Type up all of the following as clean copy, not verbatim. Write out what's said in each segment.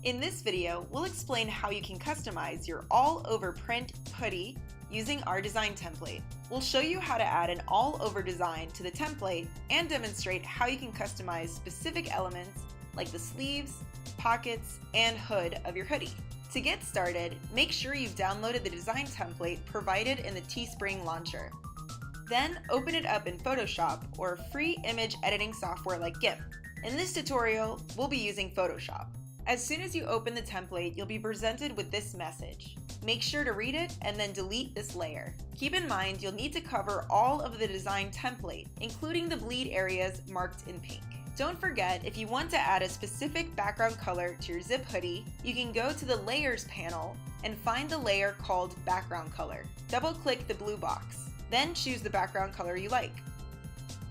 In this video, we'll explain how you can customize your all-over print hoodie using our design template. We'll show you how to add an all-over design to the template and demonstrate how you can customize specific elements like the sleeves, pockets, and hood of your hoodie. To get started, make sure you've downloaded the design template provided in the Teespring launcher. Then open it up in Photoshop or free image editing software like GIMP. In this tutorial, we'll be using Photoshop. As soon as you open the template, you'll be presented with this message. Make sure to read it and then delete this layer. Keep in mind you'll need to cover all of the design template, including the bleed areas marked in pink. Don't forget, if you want to add a specific background color to your zip hoodie, you can go to the Layers panel and find the layer called Background Color. Double-click the blue box, then choose the background color you like.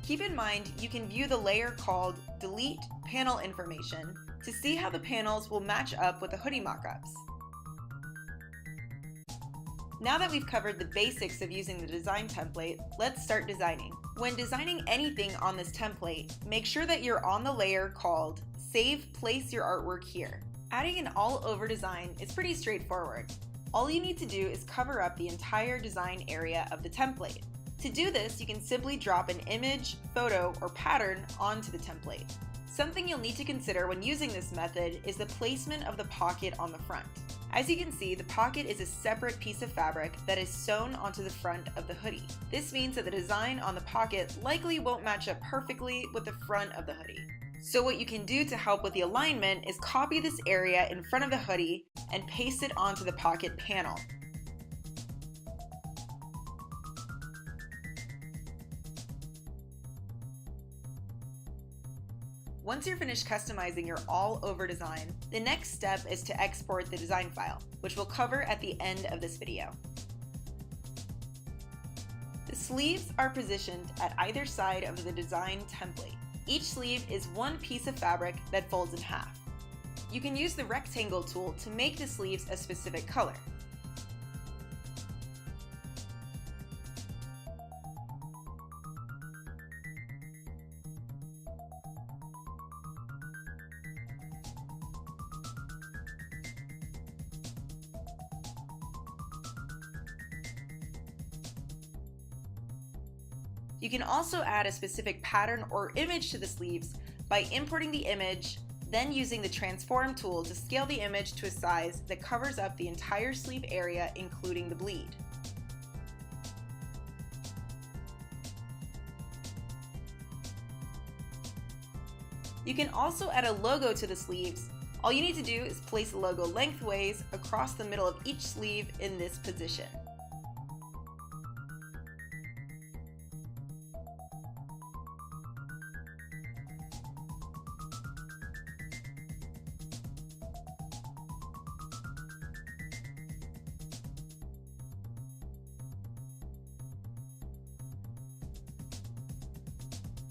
Keep in mind you can view the layer called Delete Panel Information to see how the panels will match up with the hoodie mockups. Now that we've covered the basics of using the design template, let's start designing. When designing anything on this template, make sure that you're on the layer called Save Place Your Artwork Here. Adding an all-over design is pretty straightforward. All you need to do is cover up the entire design area of the template. To do this, you can simply drop an image, photo, or pattern onto the template. Something you'll need to consider when using this method is the placement of the pocket on the front. As you can see, the pocket is a separate piece of fabric that is sewn onto the front of the hoodie. This means that the design on the pocket likely won't match up perfectly with the front of the hoodie. So what you can do to help with the alignment is copy this area in front of the hoodie and paste it onto the pocket panel. Once you're finished customizing your all-over design, the next step is to export the design file, which we'll cover at the end of this video. The sleeves are positioned at either side of the design template. Each sleeve is one piece of fabric that folds in half. You can use the rectangle tool to make the sleeves a specific color. You can also add a specific pattern or image to the sleeves by importing the image, then using the transform tool to scale the image to a size that covers up the entire sleeve area, including the bleed. You can also add a logo to the sleeves. All you need to do is place the logo lengthways across the middle of each sleeve in this position.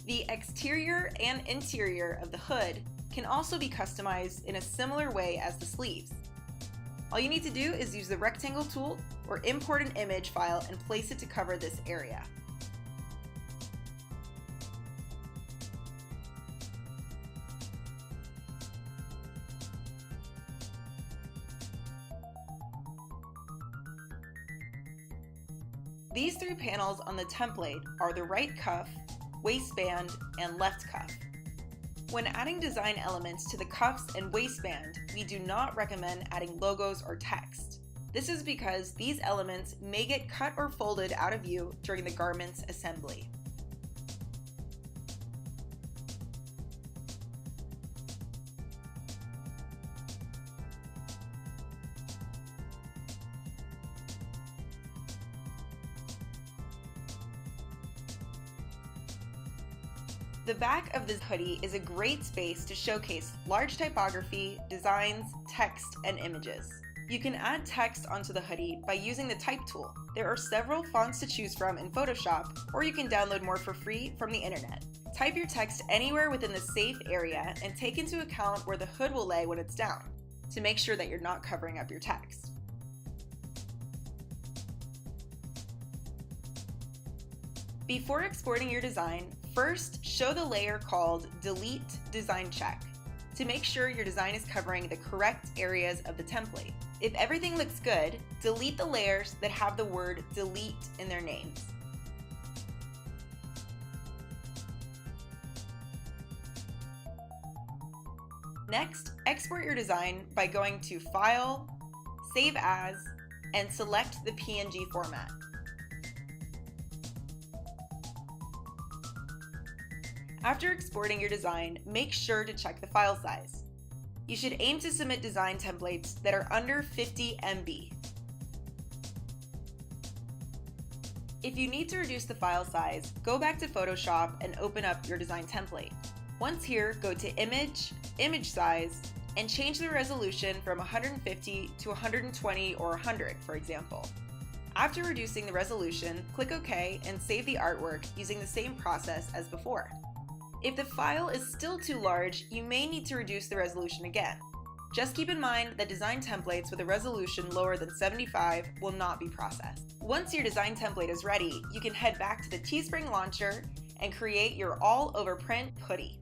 The exterior and interior of the hood can also be customized in a similar way as the sleeves. All you need to do is use the rectangle tool or import an image file and place it to cover this area. These three panels on the template are the right cuff, waistband, and left cuff. When adding design elements to the cuffs and waistband, we do not recommend adding logos or text. This is because these elements may get cut or folded out of view during the garment's assembly. The back of this hoodie is a great space to showcase large typography, designs, text, and images. You can add text onto the hoodie by using the Type tool. There are several fonts to choose from in Photoshop, or you can download more for free from the internet. Type your text anywhere within the safe area and take into account where the hood will lay when it's down, to make sure that you're not covering up your text. Before exporting your design, first show the layer called Delete Design Check. to make sure your design is covering the correct areas of the template. If everything looks good, delete the layers that have the word delete in their names. Next, export your design by going to File, Save As, and select the PNG format. After exporting your design, make sure to check the file size. You should aim to submit design templates that are under 50 MB. If you need to reduce the file size, go back to Photoshop and open up your design template. Once here, go to Image, Image Size, and change the resolution from 150 to 120 or 100, for example. After reducing the resolution, click OK and save the artwork using the same process as before. If the file is still too large, you may need to reduce the resolution again. Just keep in mind that design templates with a resolution lower than 75 will not be processed. Once your design template is ready, you can head back to the Teespring launcher and create your all-over print hoodie.